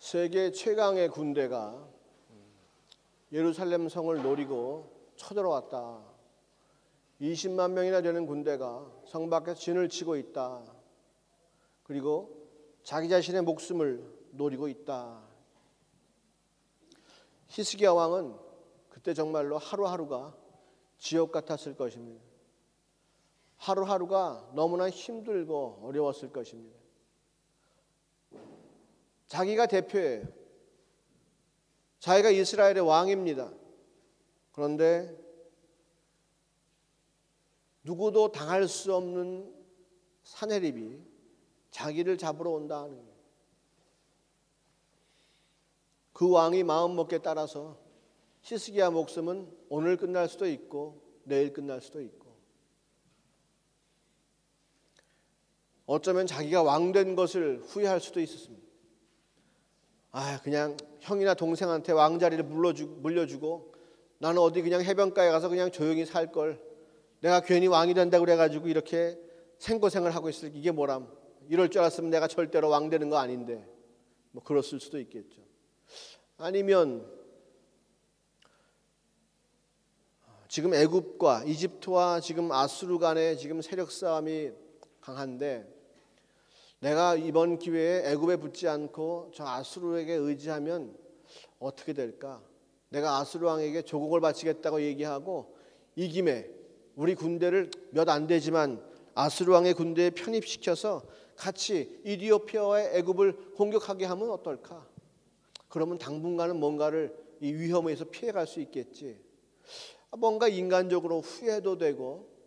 세계 최강의 군대가 예루살렘 성을 노리고 쳐들어왔다. 20만 명이나 되는 군대가 성 밖에서 진을 치고 있다. 그리고 자기 자신의 목숨을 노리고 있다. 히스기야 왕은 그때 정말로 하루하루가 지옥 같았을 것입니다. 하루하루가 너무나 힘들고 어려웠을 것입니다. 자기가 대표예요. 자기가 이스라엘의 왕입니다. 그런데 누구도 당할 수 없는 사내립이 자기를 잡으러 온다는 거예요. 그 왕이 마음먹기에 따라서 히스기야 목숨은 오늘 끝날 수도 있고 내일 끝날 수도 있고, 어쩌면 자기가 왕된 것을 후회할 수도 있었습니다. 그냥 형이나 동생한테 왕자리를 물려주고 나는 어디 그냥 해변가에 가서 그냥 조용히 살 걸, 내가 괜히 왕이 된다고 그래가지고 이렇게 생고생을 하고 있을 이게 뭐람, 이럴 줄 알았으면 내가 절대로 왕 되는 거 아닌데, 뭐 그랬을 수도 있겠죠. 아니면 지금 애굽과 이집트와 지금 아수르 간의 지금 세력 싸움이 강한데, 내가 이번 기회에 애굽에 붙지 않고 저 아수르에게 의지하면 어떻게 될까? 내가 아수르 왕에게 조국을 바치겠다고 얘기하고 이 김에 우리 군대를 몇 안 되지만 아수르 왕의 군대에 편입시켜서 같이 이디오피아와 애굽을 공격하게 하면 어떨까? 그러면 당분간은 뭔가를 이 위험에서 피해갈 수 있겠지. 뭔가 인간적으로 후회도 되고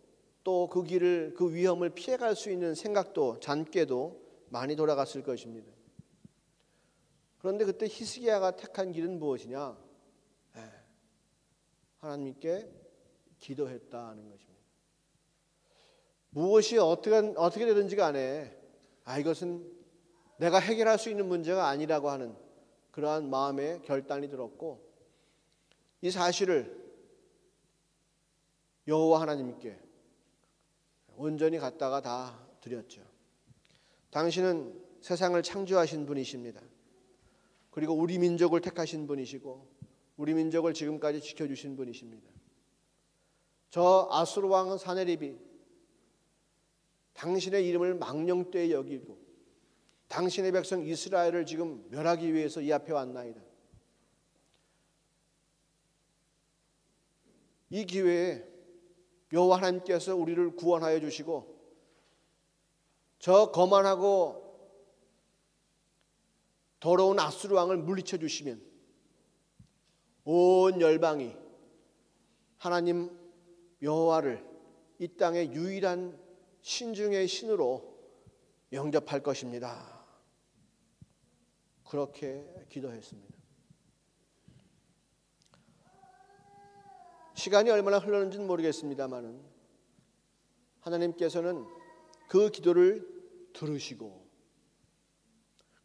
또 그 길을, 그 위험을 피해갈 수 있는 생각도 잔꾀도 많이 돌아갔을 것입니다. 그런데 그때 히스기야가 택한 길은 무엇이냐? 하나님께 기도했다는 것입니다. 무엇이 어떻게 되든지 간에 이것은 내가 해결할 수 있는 문제가 아니라고 하는 그러한 마음의 결단이 들었고, 이 사실을 여호와 하나님께 온전히 갖다가 다 드렸죠. 당신은 세상을 창조하신 분이십니다. 그리고 우리 민족을 택하신 분이시고 우리 민족을 지금까지 지켜주신 분이십니다. 저 아수르 왕 사네립이 당신의 이름을 망령되이 여기고 당신의 백성 이스라엘을 지금 멸하기 위해서 이 앞에 왔나이다. 이 기회에 여호와 하나님께서 우리를 구원하여 주시고 저 거만하고 더러운 아수르 왕을 물리쳐 주시면 온 열방이 하나님 여호와를 이 땅의 유일한 신 중의 신으로 영접할 것입니다. 그렇게 기도했습니다. 시간이 얼마나 흘렀는지는 모르겠습니다만은 하나님께서는 그 기도를 들으시고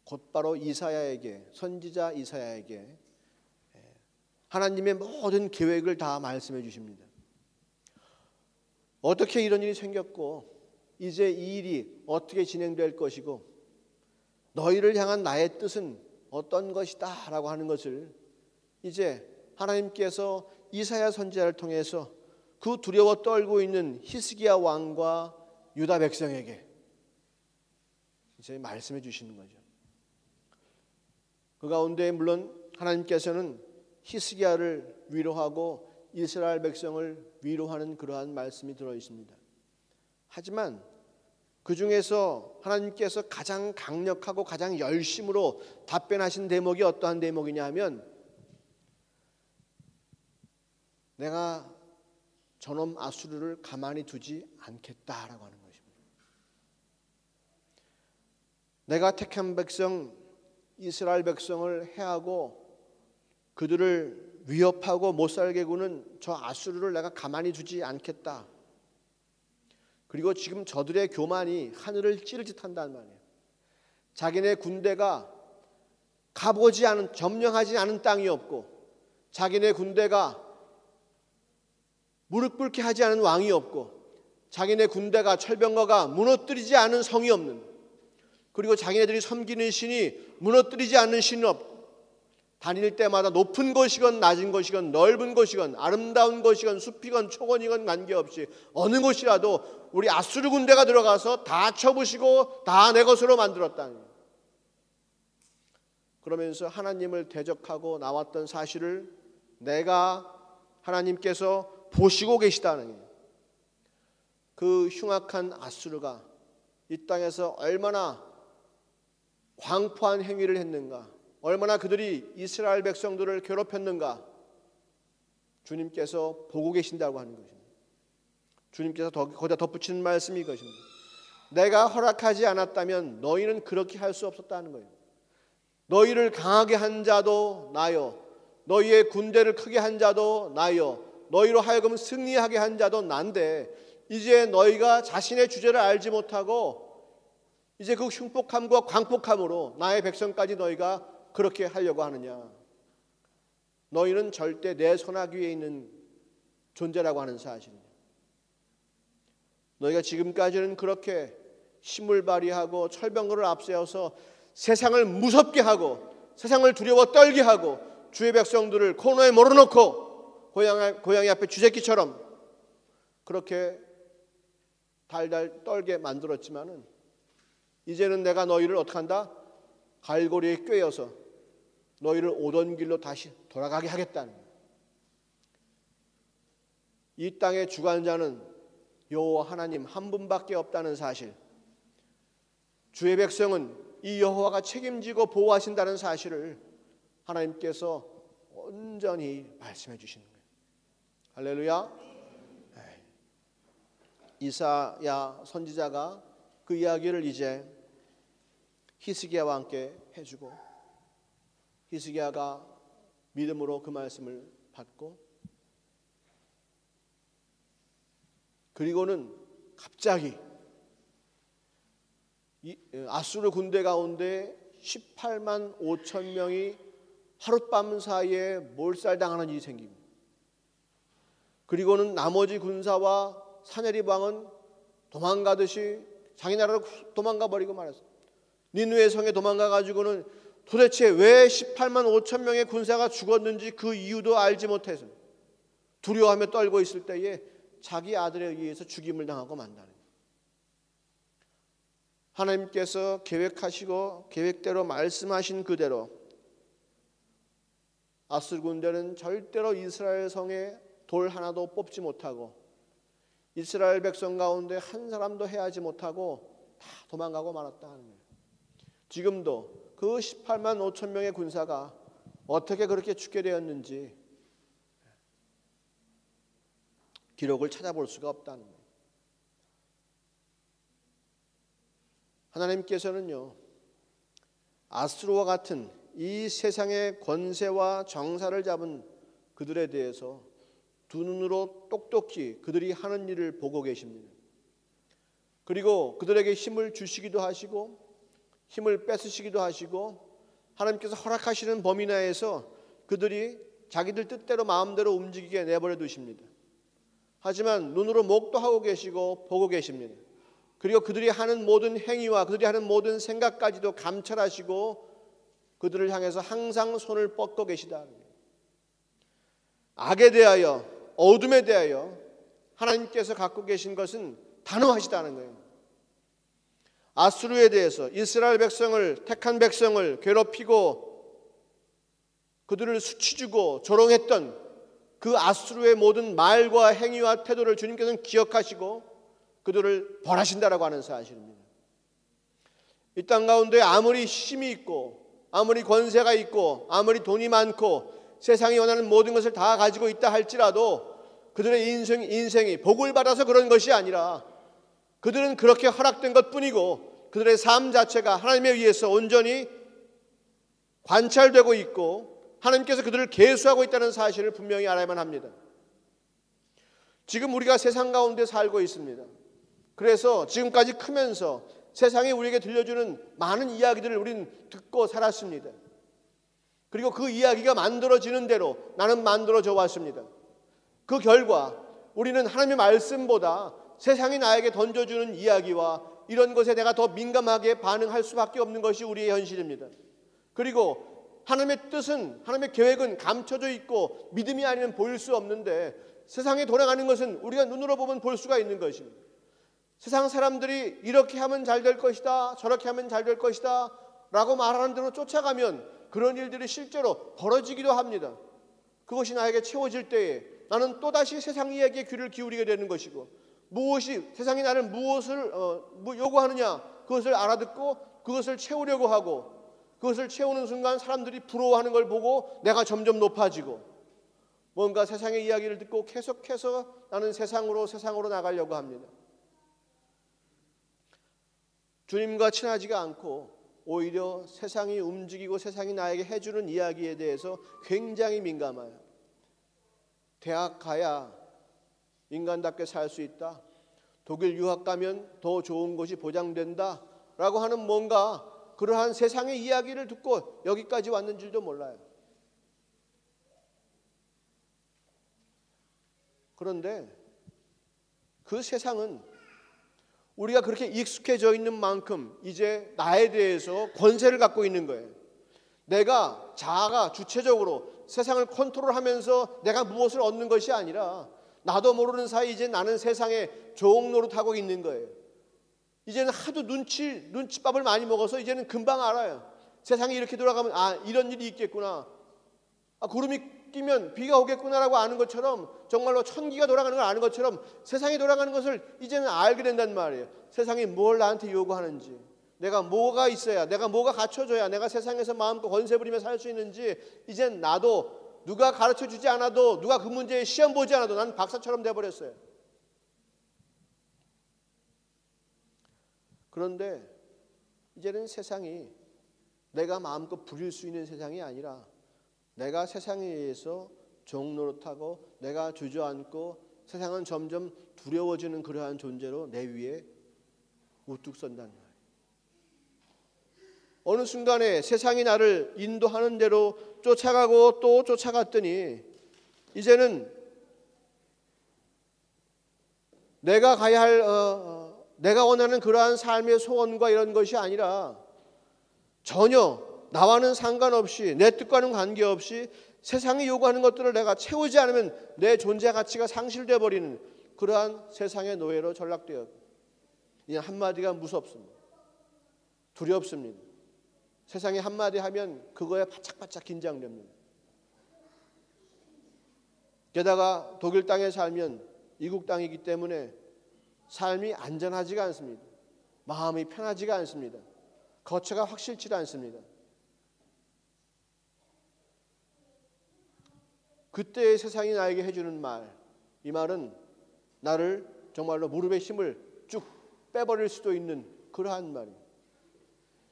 곧바로 이사야에게, 선지자 이사야에게 하나님의 모든 계획을 다 말씀해 주십니다. 어떻게 이런 일이 생겼고 이제 이 일이 어떻게 진행될 것이고 너희를 향한 나의 뜻은 어떤 것이다 라고 하는 것을 이제 하나님께서 이사야 선지자를 통해서 그 두려워 떨고 있는 히스기야 왕과 유다 백성에게 이제 말씀해 주시는 거죠. 그 가운데 물론 하나님께서는 히스기야를 위로하고 이스라엘 백성을 위로하는 그러한 말씀이 들어 있습니다. 하지만 그 중에서 하나님께서 가장 강력하고 가장 열심으로 답변하신 대목이 어떠한 대목이냐 하면 내가 저놈 아수르를 가만히 두지 않겠다라고 하는 것입니다. 내가 택한 백성 이스라엘 백성을 해하고 그들을 위협하고 못살게 구는 저 아수르를 내가 가만히 두지 않겠다. 그리고 지금 저들의 교만이 하늘을 찌를 듯 한단 말이에요. 자기네 군대가 가보지 않은, 점령하지 않은 땅이 없고 자기네 군대가 무릎 꿇게 하지 않은 왕이 없고 자기네 군대가 철병거가 무너뜨리지 않은 성이 없는 그리고 자기네들이 섬기는 신이 무너뜨리지 않는 신은 없고 다닐 때마다 높은 곳이건 낮은 곳이건 넓은 곳이건 아름다운 곳이건 숲이건 초원이건 관계없이 어느 곳이라도 우리 아수르 군대가 들어가서 다 쳐부시고 다 내 것으로 만들었다는 거예요. 그러면서 하나님을 대적하고 나왔던 사실을 내가 하나님께서 보시고 계시다는 거예요. 그 흉악한 아수르가 이 땅에서 얼마나 광포한 행위를 했는가, 얼마나 그들이 이스라엘 백성들을 괴롭혔는가 주님께서 보고 계신다고 하는 것입니다. 주님께서 거기다 덧붙이는 말씀이 이것입니다. 내가 허락하지 않았다면 너희는 그렇게 할 수 없었다는 거예요. 너희를 강하게 한 자도 나요, 너희의 군대를 크게 한 자도 나요, 너희로 하여금 승리하게 한 자도 난데 이제 너희가 자신의 주제를 알지 못하고 이제 그 흉폭함과 광폭함으로 나의 백성까지 너희가 그렇게 하려고 하느냐. 너희는 절대 내 손아귀 위에 있는 존재라고 하는 사실입니다. 너희가 지금까지는 그렇게 힘을 발휘하고 철병거를 앞세워서 세상을 무섭게 하고 세상을 두려워 떨게 하고 주의 백성들을 코너에 몰아넣고 고양이 앞에 쥐새끼처럼 그렇게 달달 떨게 만들었지만은 이제는 내가 너희를 어떻게 한다? 갈고리에 꿰어서 너희를 오던 길로 다시 돌아가게 하겠다는 거예요. 이 땅의 주관자는 여호와 하나님 한 분밖에 없다는 사실, 주의 백성은 이 여호와가 책임지고 보호하신다는 사실을 하나님께서 온전히 말씀해 주시는 거예요. 할렐루야. 이사야 선지자가 그 이야기를 이제 히스기야와 함께 해주고 히스기야가 믿음으로 그 말씀을 받고 그리고는 갑자기 아수르 군대 가운데 18만 5천 명이 하룻밤 사이에 몰살당하는 일이 생깁니다. 그리고는 나머지 군사와 사내립 왕은 도망가듯이 자기 나라로 도망가 버리고 말았어요. 니느웨 성에 도망가 가지고는 도대체 왜 18만 5천 명의 군사가 죽었는지 그 이유도 알지 못해서 두려워하며 떨고 있을 때에 자기 아들에 의해서 죽임을 당하고 만다는 거예요. 하나님께서 계획하시고 계획대로 말씀하신 그대로 아수르 군대는 절대로 이스라엘 성에 돌 하나도 뽑지 못하고 이스라엘 백성 가운데 한 사람도 해하지 못하고 다 도망가고 말았다 하는 거예요. 지금도 그 18만 5천 명의 군사가 어떻게 그렇게 죽게 되었는지 기록을 찾아볼 수가 없다는 거예요. 하나님께서는요, 아수르와 같은 이 세상의 권세와 정사를 잡은 그들에 대해서 두 눈으로 똑똑히 그들이 하는 일을 보고 계십니다. 그리고 그들에게 힘을 주시기도 하시고 힘을 뺏으시기도 하시고 하나님께서 허락하시는 범위 내에서 그들이 자기들 뜻대로 마음대로 움직이게 내버려 두십니다. 하지만 눈으로 목도하고 계시고 보고 계십니다. 그리고 그들이 하는 모든 행위와 그들이 하는 모든 생각까지도 감찰하시고 그들을 향해서 항상 손을 뻗고 계시다. 악에 대하여 어둠에 대하여 하나님께서 갖고 계신 것은 단호하시다는 거예요. 아수르에 대해서 이스라엘 백성을 택한 백성을 괴롭히고 그들을 수치주고 조롱했던 그 아수르의 모든 말과 행위와 태도를 주님께서는 기억하시고 그들을 벌하신다라고 하는 사실입니다. 이 땅 가운데 아무리 힘이 있고 아무리 권세가 있고 아무리 돈이 많고 세상이 원하는 모든 것을 다 가지고 있다 할지라도 그들의 인생이 복을 받아서 그런 것이 아니라 그들은 그렇게 허락된 것뿐이고 그들의 삶 자체가 하나님에 의해서 온전히 관찰되고 있고 하나님께서 그들을 계수하고 있다는 사실을 분명히 알아야만 합니다. 지금 우리가 세상 가운데 살고 있습니다. 그래서 지금까지 크면서 세상이 우리에게 들려주는 많은 이야기들을 우리는 듣고 살았습니다. 그리고 그 이야기가 만들어지는 대로 나는 만들어져 왔습니다. 그 결과 우리는 하나님의 말씀보다 세상이 나에게 던져주는 이야기와 이런 것에 내가 더 민감하게 반응할 수밖에 없는 것이 우리의 현실입니다. 그리고 하나님의 뜻은, 하나님의 계획은 감춰져 있고 믿음이 아니면 보일 수 없는데, 세상에 돌아가는 것은 우리가 눈으로 보면 볼 수가 있는 것입니다. 세상 사람들이 이렇게 하면 잘 될 것이다, 저렇게 하면 잘 될 것이다 라고 말하는 대로 쫓아가면 그런 일들이 실제로 벌어지기도 합니다. 그것이 나에게 채워질 때에 나는 또다시 세상 이야기에 귀를 기울이게 되는 것이고, 세상이 나를 무엇을 요구하느냐 그것을 알아듣고 그것을 채우려고 하고, 그것을 채우는 순간 사람들이 부러워하는 걸 보고 내가 점점 높아지고, 뭔가 세상의 이야기를 듣고 계속해서 나는 세상으로 나가려고 합니다. 주님과 친하지가 않고 오히려 세상이 움직이고 세상이 나에게 해주는 이야기에 대해서 굉장히 민감해요. 대학 가야 인간답게 살 수 있다, 독일 유학 가면 더 좋은 것이 보장된다 라고 하는 뭔가 그러한 세상의 이야기를 듣고 여기까지 왔는 줄도 몰라요. 그런데 그 세상은 우리가 그렇게 익숙해져 있는 만큼 이제 나에 대해서 권세를 갖고 있는 거예요. 내가 자아가 주체적으로 세상을 컨트롤하면서 내가 무엇을 얻는 것이 아니라 나도 모르는 사이 이제 나는 세상에 종 노릇하고 있는 거예요. 이제는 하도 눈치밥을 많이 먹어서 이제는 금방 알아요. 세상이 이렇게 돌아가면 이런 일이 있겠구나, 구름이 끼면 비가 오겠구나라고 아는 것처럼, 정말로 천기가 돌아가는 걸 아는 것처럼 세상이 돌아가는 것을 이제는 알게 된단 말이에요. 세상이 뭘 나한테 요구하는지, 내가 뭐가 있어야, 내가 뭐가 갖춰져야 내가 세상에서 마음껏 권세 부리며 살 수 있는지, 이젠 나도 누가 가르쳐주지 않아도, 누가 그 문제에 시험 보지 않아도 난 박사처럼 돼버렸어요. 그런데 이제는 세상이 내가 마음껏 부릴 수 있는 세상이 아니라 내가 세상에 의해서 종노릇하고 내가 주저앉고 세상은 점점 두려워지는 그러한 존재로 내 위에 우뚝 선단 말이에요. 어느 순간에 세상이 나를 인도하는 대로 쫓아가고 또 쫓아갔더니 이제는 내가 가야 할 내가 원하는 그러한 삶의 소원과 이런 것이 아니라 전혀 나와는 상관없이, 내 뜻과는 관계없이 세상이 요구하는 것들을 내가 채우지 않으면 내 존재 가치가 상실되어 버리는 그러한 세상의 노예로 전락되었고, 이 한마디가 무섭습니다. 두렵습니다. 세상에 한마디 하면 그거에 바짝바짝 긴장됩니다. 게다가 독일 땅에 살면 이국 땅이기 때문에 삶이 안전하지가 않습니다. 마음이 편하지가 않습니다. 거처가 확실치 않습니다. 그때의 세상이 나에게 해주는 말, 이 말은 나를 정말로 무릎에 힘을 쭉 빼버릴 수도 있는 그러한 말입니다.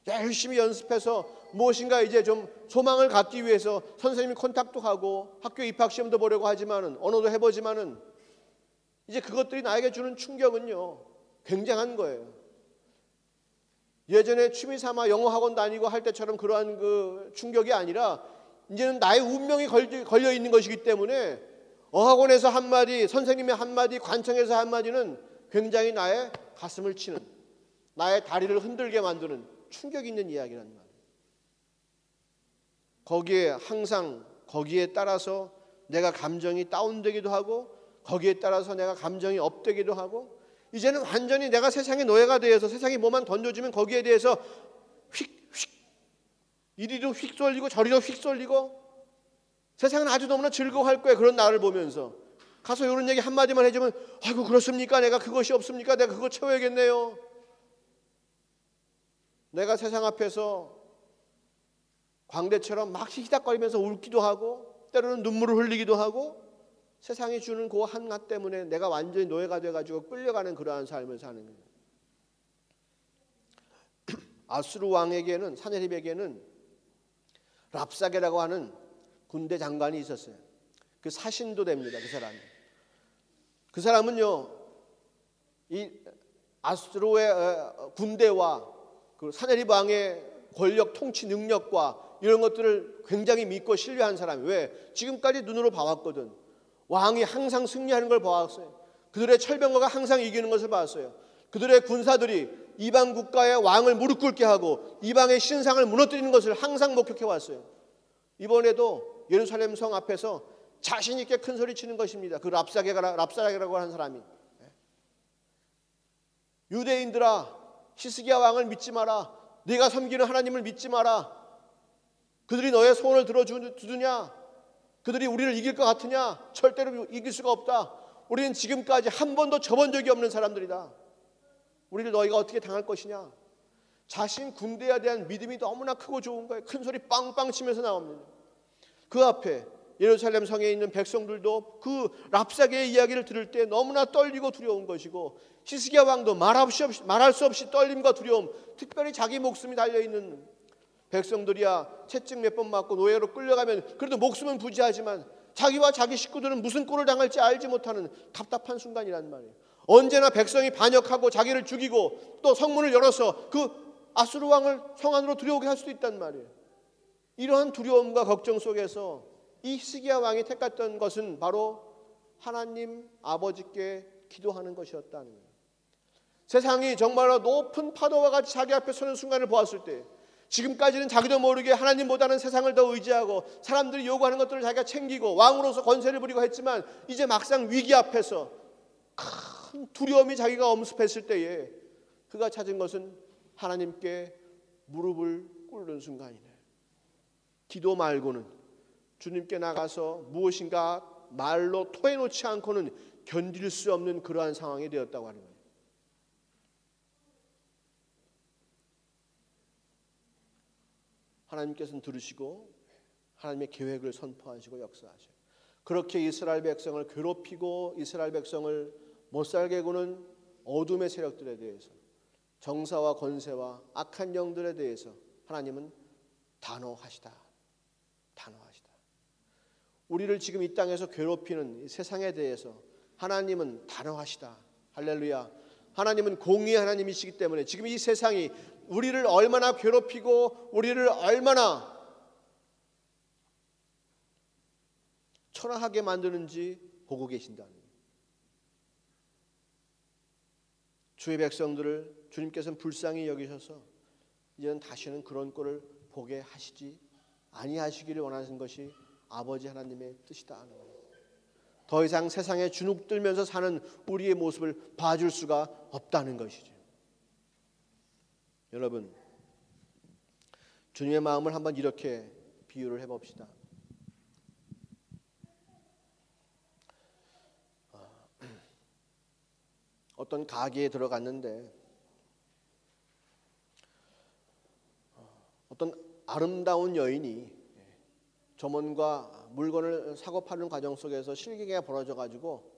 열심히 연습해서 무엇인가 이제 좀 소망을 갖기 위해서 선생님이 컨택도 하고 학교 입학시험도 보려고 하지만은, 언어도 해보지만은 이제 그것들이 나에게 주는 충격은요 굉장한 거예요. 예전에 취미 삼아 영어 학원 다니고 할 때처럼 그러한 그 충격이 아니라 이제는 나의 운명이 걸려 있는 것이기 때문에 어학원에서 한마디, 선생님의 한마디, 관청에서 한마디는 굉장히 나의 가슴을 치는, 나의 다리를 흔들게 만드는 충격 있는 이야기란 말이에요. 거기에 항상 거기에 따라서 내가 감정이 다운되기도 하고, 거기에 따라서 내가 감정이 업되기도 하고, 이제는 완전히 내가 세상의 노예가 되어서 세상이 뭐만 던져주면 거기에 대해서 이리도 휙 쏠리고 저리도 휙 쏠리고, 세상은 아주 너무나 즐거워할 거예요. 그런 나를 보면서 가서 이런 얘기 한마디만 해주면 아이고 그렇습니까? 내가 그것이 없습니까? 내가 그거 채워야겠네요. 내가 세상 앞에서 광대처럼 막 희닥거리면서 울기도 하고 때로는 눈물을 흘리기도 하고, 세상이 주는 그 한낱 때문에 내가 완전히 노예가 돼가지고 끌려가는 그러한 삶을 사는 거예요. 아수르 왕에게는, 사네립에게는 랍사게라고 하는 군대 장관이 있었어요. 그 사신도 됩니다. 그 사람이. 그 사람은요 이 아수르의 군대와 그 사네립 왕의 권력 통치 능력과 이런 것들을 굉장히 믿고 신뢰한 사람이, 왜? 지금까지 눈으로 봐왔거든. 왕이 항상 승리하는 걸 봐왔어요. 그들의 철병거가 항상 이기는 것을 봤어요. 그들의 군사들이 이방 국가의 왕을 무릎 꿇게 하고 이방의 신상을 무너뜨리는 것을 항상 목격해 왔어요. 이번에도 예루살렘 성 앞에서 자신 있게 큰 소리 치는 것입니다. 그 랍사게라고 하는 사람이, 유대인들아, 히스기야 왕을 믿지 마라. 네가 섬기는 하나님을 믿지 마라. 그들이 너의 소원을 들어주느냐? 그들이 우리를 이길 것 같으냐? 절대로 이길 수가 없다. 우리는 지금까지 한 번도 져본 적이 없는 사람들이다. 우리를 너희가 어떻게 당할 것이냐? 자신 군대에 대한 믿음이 너무나 크고 좋은 거예요. 큰 소리 빵빵 치면서 나옵니다. 그 앞에 예루살렘 성에 있는 백성들도 그 랍사게의 이야기를 들을 때 너무나 떨리고 두려운 것이고, 히스기야 왕도 말할 수 없이 떨림과 두려움, 특별히 자기 목숨이 달려있는 백성들이야 채찍 몇 번 맞고 노예로 끌려가면 그래도 목숨은 부지하지만 자기와 자기 식구들은 무슨 꼴을 당할지 알지 못하는 답답한 순간이란 말이에요. 언제나 백성이 반역하고 자기를 죽이고 또 성문을 열어서 그 아수르 왕을 성 안으로 들여오게 할 수도 있단 말이에요. 이러한 두려움과 걱정 속에서 이 히스기야 왕이 택했던 것은 바로 하나님 아버지께 기도하는 것이었다는 거예요. 세상이 정말로 높은 파도와 같이 자기 앞에 서는 순간을 보았을 때, 지금까지는 자기도 모르게 하나님보다는 세상을 더 의지하고 사람들이 요구하는 것들을 자기가 챙기고 왕으로서 권세를 부리고 했지만, 이제 막상 위기 앞에서 큰 두려움이 자기가 엄습했을 때에 그가 찾은 것은 하나님께 무릎을 꿇는 순간이네. 기도 말고는, 주님께 나가서 무엇인가 말로 토해놓지 않고는 견딜 수 없는 그러한 상황이 되었다고 하는 거예요. 하나님께서는 들으시고 하나님의 계획을 선포하시고 역사하셔요. 그렇게 이스라엘 백성을 괴롭히고 이스라엘 백성을 못살게 구는 어둠의 세력들에 대해서, 정사와 권세와 악한 영들에 대해서 하나님은 단호하시다. 단호하시다. 우리를 지금 이 땅에서 괴롭히는 이 세상에 대해서 하나님은 단호하시다. 할렐루야. 하나님은 공의의 하나님이시기 때문에 지금 이 세상이 우리를 얼마나 괴롭히고 우리를 얼마나 초라하게 만드는지 보고 계신다는 거예요. 주의 백성들을 주님께서는 불쌍히 여기셔서 이제는 다시는 그런 꼴을 보게 하시지 아니하시기를 원하는 것이 아버지 하나님의 뜻이다 하는 거예요. 더 이상 세상에 주눅들면서 사는 우리의 모습을 봐줄 수가 없다는 것이죠. 여러분, 주님의 마음을 한번 이렇게 비유를 해봅시다. 어떤 가게에 들어갔는데 어떤 아름다운 여인이 점원과 물건을 사고 파는 과정 속에서 실갱이가 벌어져가지고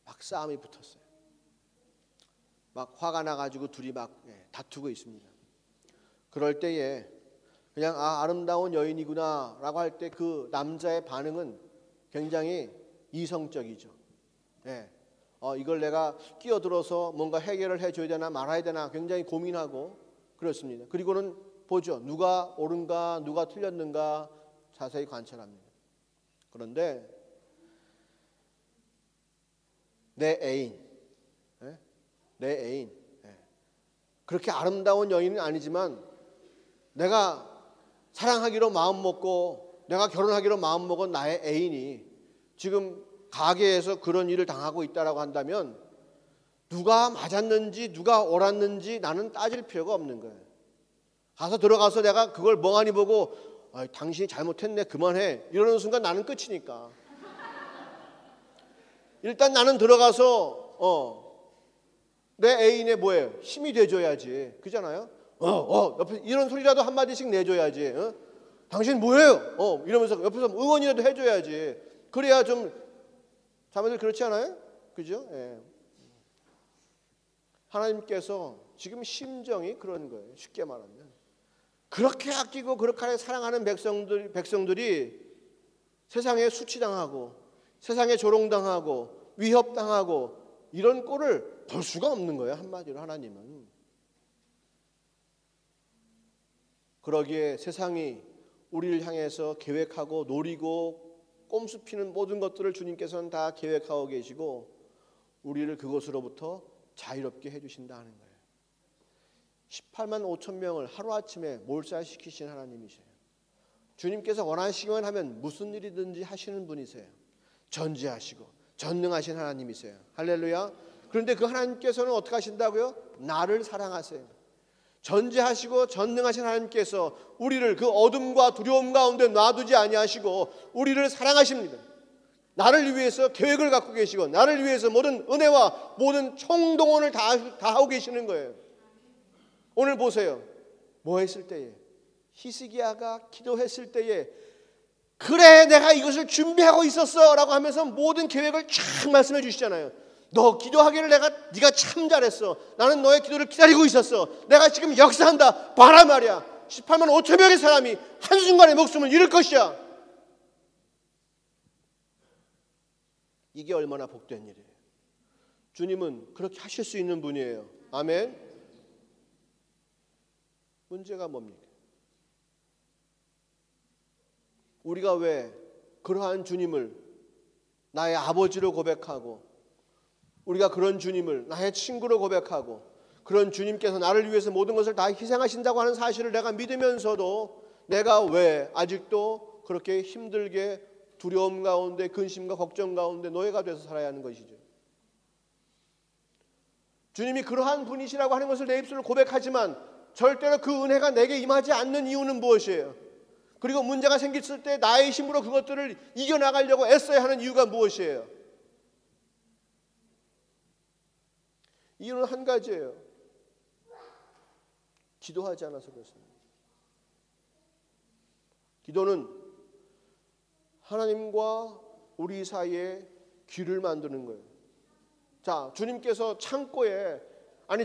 막 싸움이 붙었어요. 막 화가 나가지고 둘이 막 다투고 있습니다. 그럴 때에 그냥 아름다운 여인이구나 라고 할 때 그 남자의 반응은 굉장히 이성적이죠. 이걸 내가 끼어들어서 뭔가 해결을 해줘야 되나 말아야 되나 굉장히 고민하고 그렇습니다. 그리고는 보죠. 누가 옳은가 누가 틀렸는가 자세히 관찰합니다. 그런데 내 애인 그렇게 아름다운 여인은 아니지만 내가 사랑하기로 마음먹고 내가 결혼하기로 마음먹은 나의 애인이 지금 가게에서 그런 일을 당하고 있다라고 한다면 누가 맞았는지 누가 옳았는지 나는 따질 필요가 없는 거예요. 들어가서 내가 그걸 멍하니 보고 당신이 잘못했네 그만해 이러는 순간 나는 끝이니까 일단 나는 들어가서 내 애인의 뭐예요? 힘이 돼줘야지. 그잖아요? 옆에 이런 소리라도 한마디씩 내줘야지. 당신 뭐예요? 이러면서 옆에서 응원이라도 해줘야지. 그래야 좀 자매들 그렇지 않아요? 그죠? 하나님께서 지금 심정이 그런 거예요. 쉽게 말하면 그렇게 아끼고 그렇게 사랑하는 백성들이 세상에 수치당하고 세상에 조롱당하고 위협당하고 이런 꼴을 볼 수가 없는 거예요. 한마디로 하나님은. 그러기에 세상이 우리를 향해서 계획하고 노리고 꼼수 피는 모든 것들을 주님께서는 다 계획하고 계시고 우리를 그것으로부터 자유롭게 해주신다 하는 거예요. 18만 5천 명을 하루아침에 몰살시키신 하나님이세요. 주님께서 원하시기만 하면 무슨 일이든지 하시는 분이세요. 전지하시고 전능하신 하나님이세요. 할렐루야. 그런데 그 하나님께서는 어떻게 하신다고요? 나를 사랑하세요. 전지하시고 전능하신 하나님께서 우리를 그 어둠과 두려움 가운데 놔두지 아니하시고 우리를 사랑하십니다. 나를 위해서 계획을 갖고 계시고 나를 위해서 모든 은혜와 모든 총동원을 다 하고 계시는 거예요. 오늘 보세요. 뭐 했을 때에? 히스기야가 기도했을 때에 그래 내가 이것을 준비하고 있었어 라고 하면서 모든 계획을 쫙 말씀해 주시잖아요. 너 기도하기를 네가 참 잘했어. 나는 너의 기도를 기다리고 있었어. 내가 지금 역사한다. 봐라 말이야. 18만 5천 명의 사람이 한순간에 목숨을 잃을 것이야. 이게 얼마나 복된 일이에요. 주님은 그렇게 하실 수 있는 분이에요. 아멘. 문제가 뭡니까? 우리가 왜 그러한 주님을 나의 아버지로 고백하고 우리가 그런 주님을 나의 친구로 고백하고 그런 주님께서 나를 위해서 모든 것을 다 희생하신다고 하는 사실을 내가 믿으면서도 내가 왜 아직도 그렇게 힘들게 두려움 가운데 근심과 걱정 가운데 노예가 돼서 살아야 하는 것이죠. 주님이 그러한 분이시라고 하는 것을 내 입술로 고백하지만 절대로 그 은혜가 내게 임하지 않는 이유는 무엇이에요? 그리고 문제가 생겼을 때 나의 힘으로 그것들을 이겨나가려고 애써야 하는 이유가 무엇이에요? 이유는 한 가지예요. 기도하지 않아서 그렇습니다. 기도는 하나님과 우리 사이에 길을 만드는 거예요. 자, 주님께서 창고에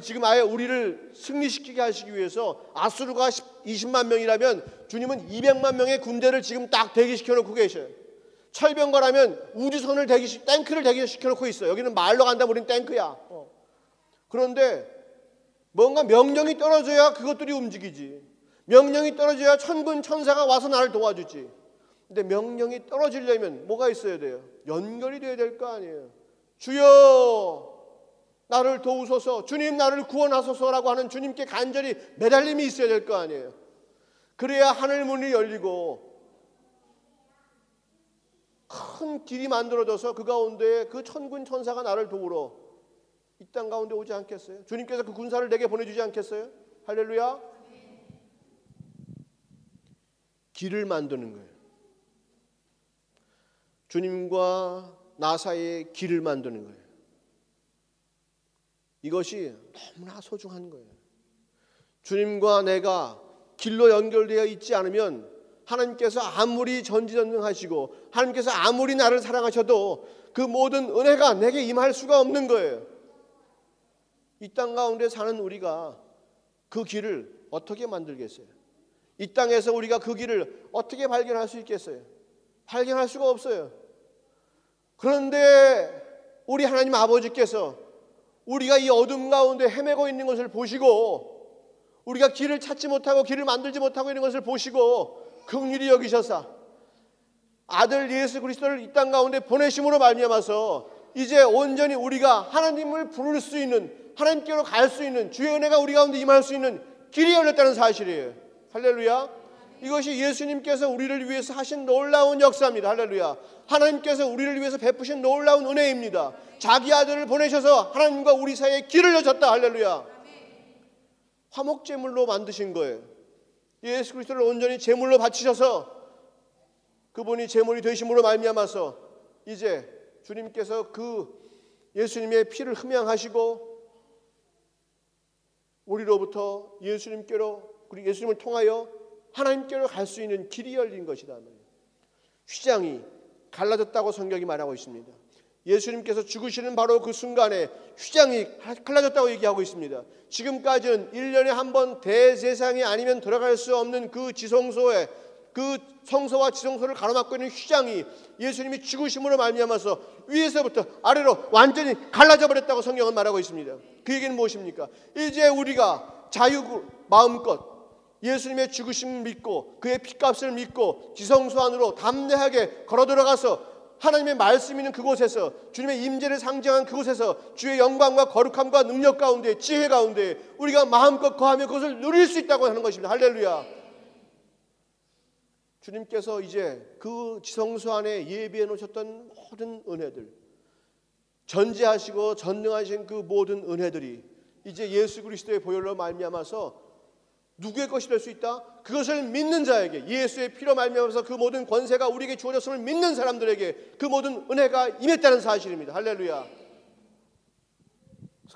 지금 아예 우리를 승리시키게 하시기 위해서 아수르가 20만 명이라면 주님은 200만 명의 군대를 지금 딱 대기시켜 놓고 계셔요. 철병거라면 우주선을 탱크를 대기시켜 놓고 있어요. 여기는 말로 간다면 우린 탱크야. 그런데 뭔가 명령이 떨어져야 그것들이 움직이지. 명령이 떨어져야 천군 천사가 와서 나를 도와주지. 근데 명령이 떨어지려면 뭐가 있어야 돼요? 연결이 돼야 될 거 아니에요. 주여 나를 도우소서, 주님 나를 구원하소서라고 하는 주님께 간절히 매달림이 있어야 될 거 아니에요. 그래야 하늘 문이 열리고 큰 길이 만들어져서 그 가운데 그 천군 천사가 나를 도우러 이 땅 가운데 오지 않겠어요? 주님께서 그 군사를 내게 보내주지 않겠어요? 할렐루야. 길을 만드는 거예요. 주님과 나 사이에 길을 만드는 거예요. 이것이 너무나 소중한 거예요. 주님과 내가 길로 연결되어 있지 않으면 하나님께서 아무리 전지전능하시고 하나님께서 아무리 나를 사랑하셔도 그 모든 은혜가 내게 임할 수가 없는 거예요. 이 땅 가운데 사는 우리가 그 길을 어떻게 만들겠어요? 이 땅에서 우리가 그 길을 어떻게 발견할 수 있겠어요? 발견할 수가 없어요. 그런데 우리 하나님 아버지께서 우리가 이 어둠 가운데 헤매고 있는 것을 보시고 우리가 길을 찾지 못하고 길을 만들지 못하고 있는 것을 보시고 긍휼히 여기셔서 아들 예수 그리스도를 이 땅 가운데 보내심으로 말미암아서 이제 온전히 우리가 하나님을 부를 수 있는 하나님께로 갈 수 있는 주의 은혜가 우리 가운데 임할 수 있는 길이 열렸다는 사실이에요. 할렐루야. 이것이 예수님께서 우리를 위해서 하신 놀라운 역사입니다. 할렐루야. 하나님께서 우리를 위해서 베푸신 놀라운 은혜입니다. 자기 아들을 보내셔서 하나님과 우리 사이에 길을 여셨다. 할렐루야. 화목제물로 만드신 거예요. 예수 그리스도를 온전히 제물로 바치셔서 그분이 제물이 되심으로 말미암아서 이제 주님께서 그 예수님의 피를 흠양하시고 우리로부터 예수님께로 그리고 예수님을 통하여 하나님께로 갈 수 있는 길이 열린 것이다. 휘장이 갈라졌다고 성경이 말하고 있습니다. 예수님께서 죽으시는 바로 그 순간에 휘장이 갈라졌다고 얘기하고 있습니다. 지금까지는 1년에 한 번 대제사장이 아니면 들어갈 수 없는 그 지성소에 그 성소와 지성소를 가로막고 있는 휘장이 예수님이 죽으심으로 말미암아서 위에서부터 아래로 완전히 갈라져 버렸다고 성경은 말하고 있습니다. 그 얘기는 무엇입니까? 이제 우리가 자유 마음껏 예수님의 죽으심을 믿고 그의 피값을 믿고 지성소 안으로 담대하게 걸어 들어가서 하나님의 말씀이 있는 그곳에서, 주님의 임재를 상징한 그곳에서 주의 영광과 거룩함과 능력 가운데, 지혜 가운데 우리가 마음껏 거하며 그것을 누릴 수 있다고 하는 것입니다. 할렐루야. 주님께서 이제 그 지성소 안에 예비해 놓으셨던 모든 은혜들, 전지하시고 전능하신 그 모든 은혜들이 이제 예수 그리스도의 보혈로 말미암아서 누구의 것이 될 수 있다? 그것을 믿는 자에게, 예수의 피로 말미암아서 그 모든 권세가 우리에게 주어졌음을 믿는 사람들에게 그 모든 은혜가 임했다는 사실입니다. 할렐루야.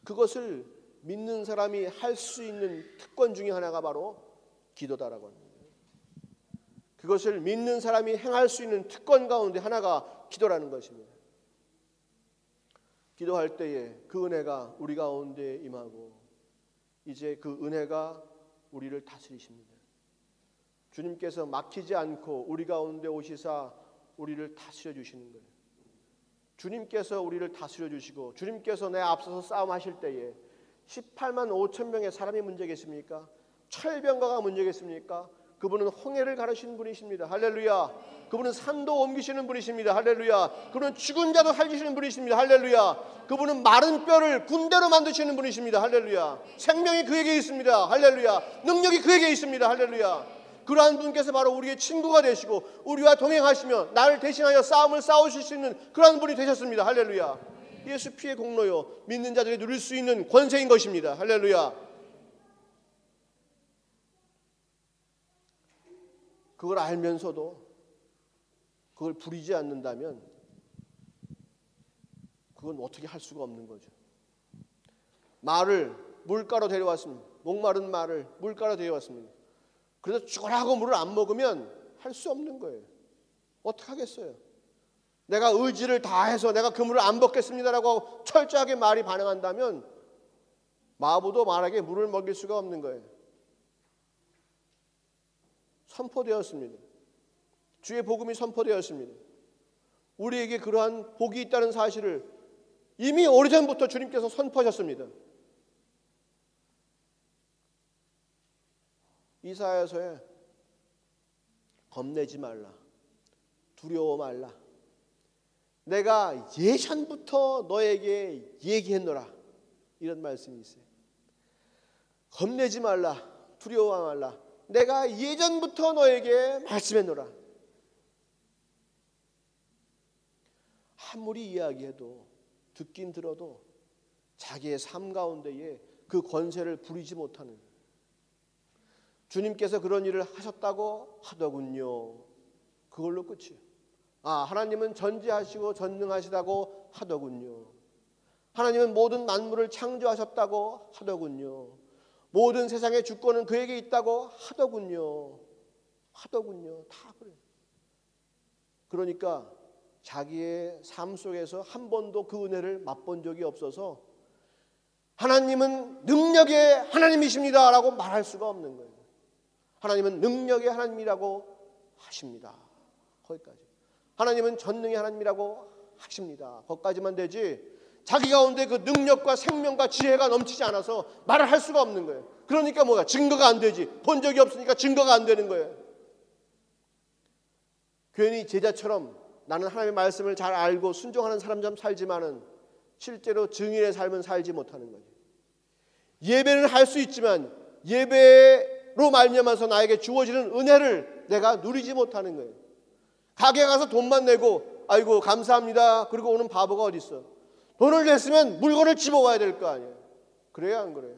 그것을 믿는 사람이 할 수 있는 특권 중에 하나가 바로 기도다라고 합니다. 그것을 믿는 사람이 행할 수 있는 특권 가운데 하나가 기도라는 것입니다. 기도할 때에 그 은혜가 우리 가운데 임하고 이제 그 은혜가 우리를 다스리십니다. 주님께서 막히지 않고 우리 가운데 오시사 우리를 다스려 주시는 거예요. 주님께서 우리를 다스려 주시고, 주님께서 내 앞서서 싸움하실 때에 18만 5천 명의 사람이 문제겠습니까? 철병가가 문제겠습니까? 그분은 홍해를 가르시는 분이십니다. 할렐루야. 그분은 산도 옮기시는 분이십니다. 할렐루야. 그분은 죽은 자도 살리시는 분이십니다. 할렐루야. 그분은 마른 뼈를 군대로 만드시는 분이십니다. 할렐루야. 생명이 그에게 있습니다. 할렐루야. 능력이 그에게 있습니다. 할렐루야. 그러한 분께서 바로 우리의 친구가 되시고 우리와 동행하시며 나를 대신하여 싸움을 싸우실 수 있는 그러한 분이 되셨습니다. 할렐루야. 예수 피의 공로요, 믿는 자들이 누릴 수 있는 권세인 것입니다. 할렐루야. 그걸 알면서도 그걸 부리지 않는다면 그건 어떻게 할 수가 없는 거죠. 말을 물가로 데려왔습니다. 목마른 말을 물가로 데려왔습니다. 그래서 죽으라고 물을 안 먹으면 할 수 없는 거예요. 어떻게 하겠어요? 내가 의지를 다해서 내가 그 물을 안 먹겠습니다라고 철저하게 말이 반응한다면 마부도 말에게 물을 먹일 수가 없는 거예요. 선포되었습니다. 주의 복음이 선포되었습니다. 우리에게 그러한 복이 있다는 사실을 이미 오래전부터 주님께서 선포하셨습니다. 이사야서에 겁내지 말라, 두려워 말라, 내가 예전부터 너에게 얘기했노라, 이런 말씀이 있어요. 겁내지 말라, 두려워 말라, 내가 예전부터 너에게 말씀했노라. 아무리 이야기해도 듣긴 들어도 자기의 삶 가운데에 그 권세를 부리지 못하는, 주님께서 그런 일을 하셨다고 하더군요. 그걸로 끝이에요. 하나님은 전지하시고 전능하시다고 하더군요. 하나님은 모든 만물을 창조하셨다고 하더군요. 모든 세상의 주권은 그에게 있다고 하더군요. 다 그래요. 그러니까 자기의 삶 속에서 한 번도 그 은혜를 맛본 적이 없어서 하나님은 능력의 하나님이십니다 라고 말할 수가 없는 거예요. 하나님은 능력의 하나님이라고 하십니다. 거기까지. 하나님은 전능의 하나님이라고 하십니다. 거기까지만 되지 자기 가운데 그 능력과 생명과 지혜가 넘치지 않아서 말을 할 수가 없는 거예요. 그러니까 뭐야? 증거가 안 되지. 본 적이 없으니까 증거가 안 되는 거예요. 괜히 제자처럼 나는 하나님의 말씀을 잘 알고 순종하는 사람처럼 살지만은 실제로 증인의 삶은 살지 못하는 거예요. 예배는 할 수 있지만 예배로 말미암아서 나에게 주어지는 은혜를 내가 누리지 못하는 거예요. 가게 가서 돈만 내고 아이고 감사합니다 그리고 오는 바보가 어디 있어. 돈을 냈으면 물건을 집어와야 될 거 아니에요. 그래야 안 그래요?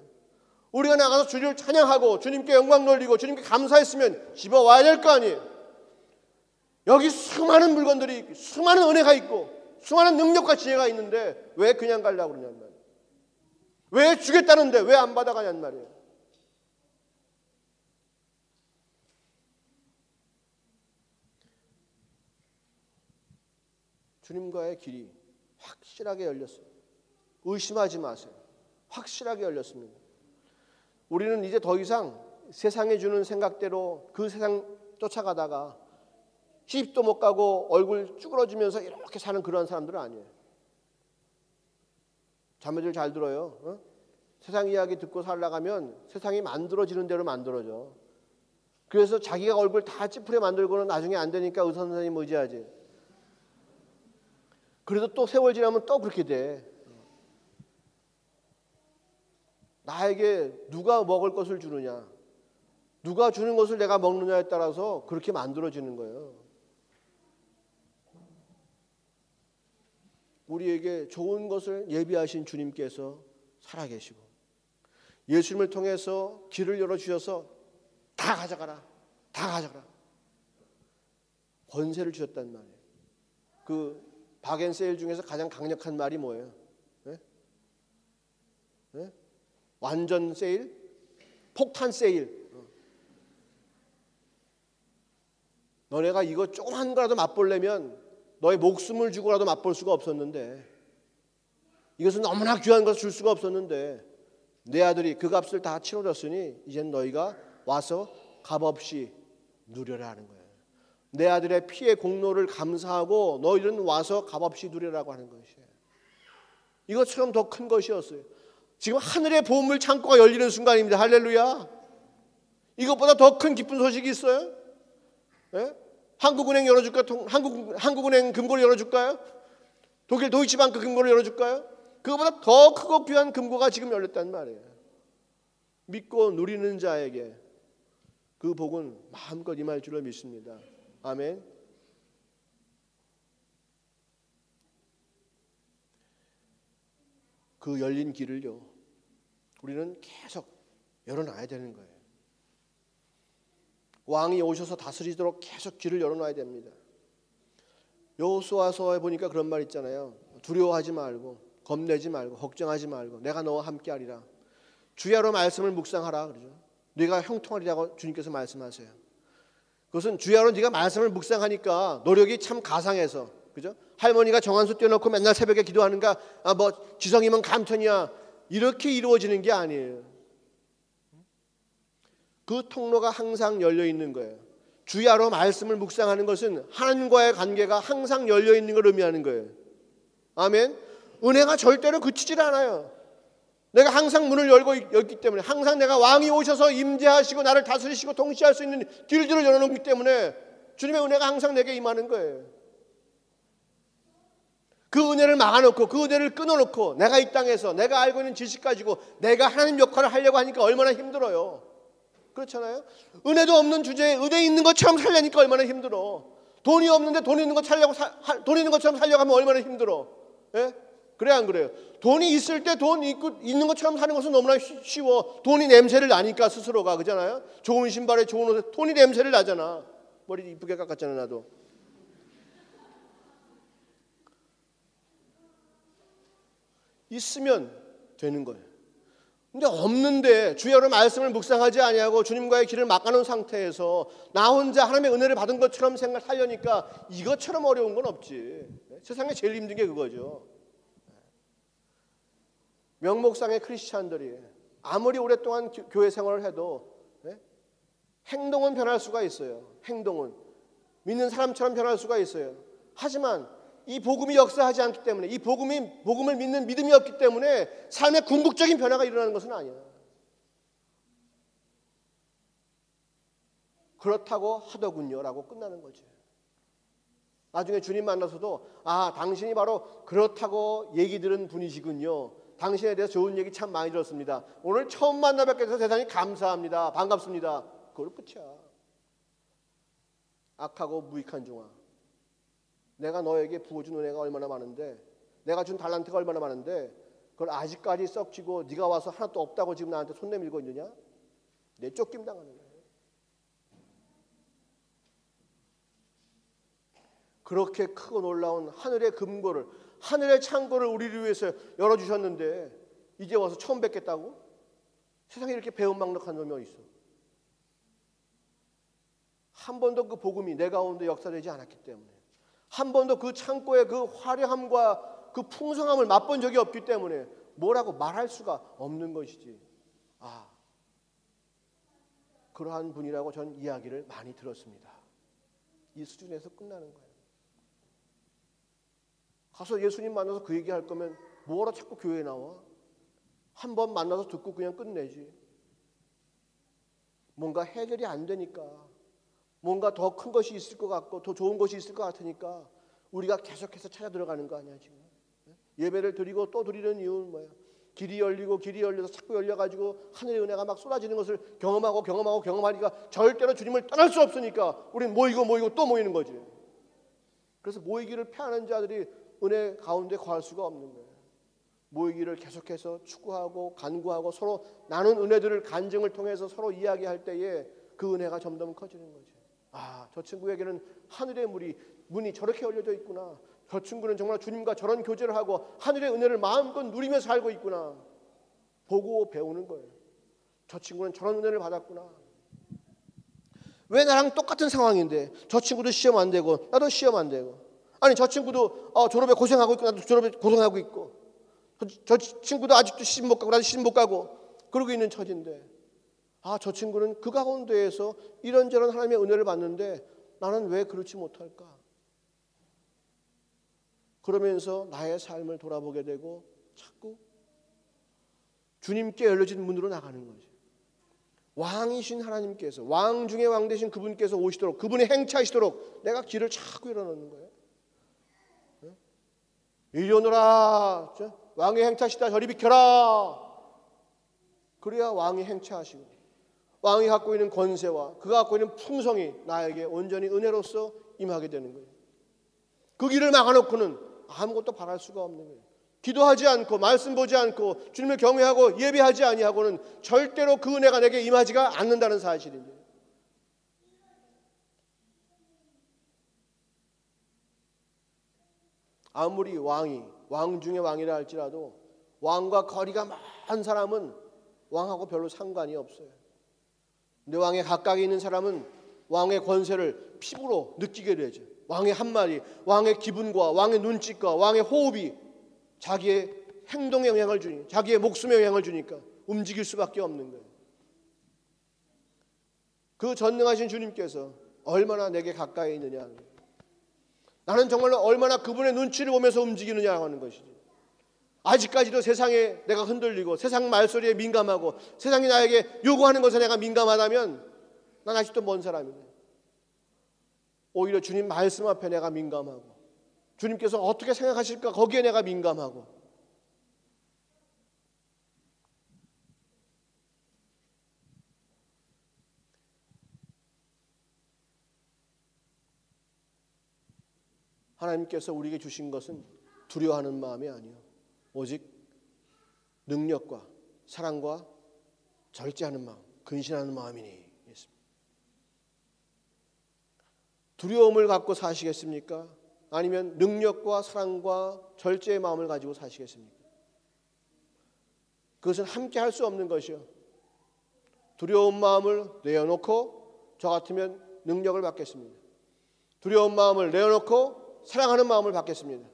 우리가 나가서 주님을 찬양하고 주님께 영광 돌리고 주님께 감사했으면 집어와야 될 거 아니에요. 여기 수많은 물건들이, 수많은 은혜가 있고 수많은 능력과 지혜가 있는데 왜 그냥 가려고 그러냔 말이에요. 왜 주겠다는데 왜 안 받아가냔 말이에요. 주님과의 길이 확실하게 열렸어요. 의심하지 마세요. 확실하게 열렸습니다. 우리는 이제 더 이상 세상에 주는 생각대로 그 세상 쫓아가다가 시집도 못 가고 얼굴 쭈그러지면서 이렇게 사는 그런 사람들은 아니에요. 자매들 잘 들어요. 세상 이야기 듣고 살아가면 세상이 만들어지는 대로 만들어져. 그래서 자기가 얼굴 다 찌푸려 만들고는 나중에 안 되니까 의사 선생님 의지하지. 그래도 또 세월 지나면 또 그렇게 돼. 나에게 누가 먹을 것을 주느냐, 누가 주는 것을 내가 먹느냐에 따라서 그렇게 만들어지는 거예요. 우리에게 좋은 것을 예비하신 주님께서 살아계시고 예수님을 통해서 길을 열어주셔서 다 가져가라, 다 가져가라 권세를 주셨단 말이에요. 그 박앤세일 중에서 가장 강력한 말이 뭐예요? 네? 네? 완전 세일? 폭탄 세일. 너네가 이거 조그만 거라도 맛보려면 너의 목숨을 주고라도 맛볼 수가 없었는데, 이것은 너무나 귀한 것을 줄 수가 없었는데 내 아들이 그 값을 다 치러줬으니 이젠 너희가 와서 값없이 누려라 하는 거예요. 내 아들의 피의 공로를 감사하고 너희는 와서 값없이 누리라고 하는 것이에요. 이것처럼 더 큰 것이었어요. 지금 하늘의 보물 창고가 열리는 순간입니다. 할렐루야. 이것보다 더 큰 기쁜 소식이 있어요? 예? 한국은행 열어줄까요? 한국은행 금고를 열어줄까요? 독일 도이치방크 금고를 열어줄까요? 그것보다 더 크고 귀한 금고가 지금 열렸단 말이에요. 믿고 누리는 자에게 그 복은 마음껏 임할 줄을 믿습니다. 아멘. 그 열린 길을요, 우리는 계속 열어놔야 되는 거예요. 왕이 오셔서 다스리도록 계속 길을 열어놔야 됩니다. 여호수아서에 보니까 그런 말 있잖아요. 두려워하지 말고 겁내지 말고 걱정하지 말고 내가 너와 함께하리라. 주야로 말씀을 묵상하라 그러죠. 네가 형통하리라고 주님께서 말씀하세요. 그것은 주야로 네가 말씀을 묵상하니까 노력이 참 가상해서, 그죠? 할머니가 정한수 떼어놓고 맨날 새벽에 기도하는가, 뭐 지성이면 감천이야, 이렇게 이루어지는 게 아니에요. 그 통로가 항상 열려 있는 거예요. 주야로 말씀을 묵상하는 것은 하나님과의 관계가 항상 열려 있는 걸 의미하는 거예요. 아멘. 은혜가 절대로 그치질 않아요. 내가 항상 문을 열고 있기 때문에, 항상 내가 왕이 오셔서 임재하시고 나를 다스리시고 통치할 수 있는 길들을 열어놓기 때문에 주님의 은혜가 항상 내게 임하는 거예요. 그 은혜를 막아놓고 그 은혜를 끊어놓고 내가 이 땅에서 내가 알고 있는 지식 가지고 내가 하나님 역할을 하려고 하니까 얼마나 힘들어요. 그렇잖아요. 은혜도 없는 주제에 은혜 있는 것처럼 살려니까 얼마나 힘들어. 돈이 없는데 돈 있는 것처럼 살려고 하면 얼마나 힘들어. 예? 그래 안 그래요? 돈이 있을 때 돈 있는 것처럼 사는 것은 너무나 쉬워. 돈이 냄새를 나니까 스스로가, 그잖아요. 좋은 신발에 좋은 옷에 돈이 냄새를 나잖아. 머리 이쁘게 깎았잖아 나도. 있으면 되는 거예요. 근데 없는데 주야로 말씀을 묵상하지 아니하고 주님과의 길을 막아놓은 상태에서 나 혼자 하나님의 은혜를 받은 것처럼 살려니까 이것처럼 어려운 건 없지. 세상에 제일 힘든 게 그거죠. 명목상의 크리스찬들이 아무리 오랫동안 교회 생활을 해도 행동은 변할 수가 있어요. 행동은 믿는 사람처럼 변할 수가 있어요. 하지만 이 복음이 역사하지 않기 때문에, 이 복음을 믿는 믿음이 없기 때문에 삶의 궁극적인 변화가 일어나는 것은 아니에요. 그렇다고 하더군요 라고 끝나는 거죠. 나중에 주님 만나서도 당신이 바로 그렇다고 얘기 들은 분이시군요. 당신에 대해서 좋은 얘기 참 많이 들었습니다. 오늘 처음 만나 뵙게 돼서 대단히 감사합니다. 반갑습니다. 그걸 끝이야. 악하고 무익한 종아, 내가 너에게 부어준 은혜가 얼마나 많은데, 내가 준 달란트가 얼마나 많은데 그걸 아직까지 썩지고 네가 와서 하나도 없다고 지금 나한테 손 내밀고 있느냐? 내 쫓김 당하는 거예요. 그렇게 크고 놀라운 하늘의 금고를, 하늘의 창고를 우리를 위해서 열어주셨는데 이제 와서 처음 뵙겠다고? 세상에 이렇게 배은망덕한 놈이 어디 있어? 한 번도 그 복음이 내 가운데 역사되지 않았기 때문에, 한 번도 그 창고의 그 화려함과 그 풍성함을 맛본 적이 없기 때문에 뭐라고 말할 수가 없는 것이지. 그러한 분이라고 전 이야기를 많이 들었습니다. 이 수준에서 끝나는 거예요. 가서 예수님 만나서 그 얘기할 거면 뭐하러 자꾸 교회에 나와? 한 번 만나서 듣고 그냥 끝내지. 뭔가 해결이 안 되니까, 뭔가 더 큰 것이 있을 것 같고 더 좋은 것이 있을 것 같으니까 우리가 계속해서 찾아 들어가는 거 아니야 지금? 예배를 드리고 또 드리는 이유는 뭐야? 길이 열리고 길이 열려서 자꾸 열려가지고 하늘의 은혜가 막 쏟아지는 것을 경험하니까 절대로 주님을 떠날 수 없으니까 우리는 모이고 또 모이는 거지. 그래서 모이기를 패하는 자들이 은혜 가운데 거할 수가 없는 거예요. 모이기를 계속해서 추구하고 간구하고 서로 나눈 은혜들을 간증을 통해서 서로 이야기할 때에 그 은혜가 점점 커지는 거지. 아, 저 친구에게는 하늘의 문이 저렇게 열려져 있구나. 저 친구는 정말 주님과 저런 교제를 하고 하늘의 은혜를 마음껏 누리면서 살고 있구나. 보고 배우는 거예요. 저 친구는 저런 은혜를 받았구나. 왜 나랑 똑같은 상황인데 저 친구도 시험 안 되고 나도 시험 안 되고, 아니 저 친구도 졸업에 고생하고 있고 나도 졸업에 고생하고 있고, 저 친구도 아직도 시집 못 가고 나도 시집 못 가고 그러고 있는 처지인데, 아, 저 친구는 그 가운데에서 이런저런 하나님의 은혜를 받는데 나는 왜 그렇지 못할까? 그러면서 나의 삶을 돌아보게 되고 자꾸 주님께 열려진 문으로 나가는 거죠. 왕이신 하나님께서, 왕 중에 왕 되신 그분께서 오시도록, 그분이 행차하시도록 내가 길을 자꾸 열어놓는 거예요. 이리 오너라, 왕이 행차하시다 저리 비켜라. 그래야 왕이 행차하시고 왕이 갖고 있는 권세와 그가 갖고 있는 풍성이 나에게 온전히 은혜로서 임하게 되는 거예요. 그 길을 막아놓고는 아무것도 바랄 수가 없는 거예요. 기도하지 않고 말씀 보지 않고 주님을 경외하고 예배하지 아니하고는 절대로 그 은혜가 내게 임하지가 않는다는 사실입니다. 아무리 왕 중에 왕이라 할지라도 왕과 거리가 먼 사람은 왕하고 별로 상관이 없어요. 근데 왕에 가까이 있는 사람은 왕의 권세를 피부로 느끼게 되죠. 왕의 한마디, 왕의 기분과 왕의 눈짓과 왕의 호흡이 자기의 행동에 영향을 주니, 자기의 목숨에 영향을 주니까 움직일 수밖에 없는 거예요. 그 전능하신 주님께서 얼마나 내게 가까이 있느냐, 나는 정말로 얼마나 그분의 눈치를 보면서 움직이느냐 하는 것이지. 아직까지도 세상에 내가 흔들리고 세상 말소리에 민감하고 세상이 나에게 요구하는 것에 내가 민감하다면 난 아직도 먼 사람이네. 오히려 주님 말씀 앞에 내가 민감하고 주님께서 어떻게 생각하실까 거기에 내가 민감하고, 하나님께서 우리에게 주신 것은 두려워하는 마음이 아니요 오직 능력과 사랑과 절제하는 마음, 근신하는 마음이니. 두려움을 갖고 사시겠습니까? 아니면 능력과 사랑과 절제의 마음을 가지고 사시겠습니까? 그것은 함께 할 수 없는 것이요. 두려운 마음을 내어놓고 저 같으면 능력을 받겠습니다. 두려운 마음을 내어놓고 사랑하는 마음을 받겠습니다.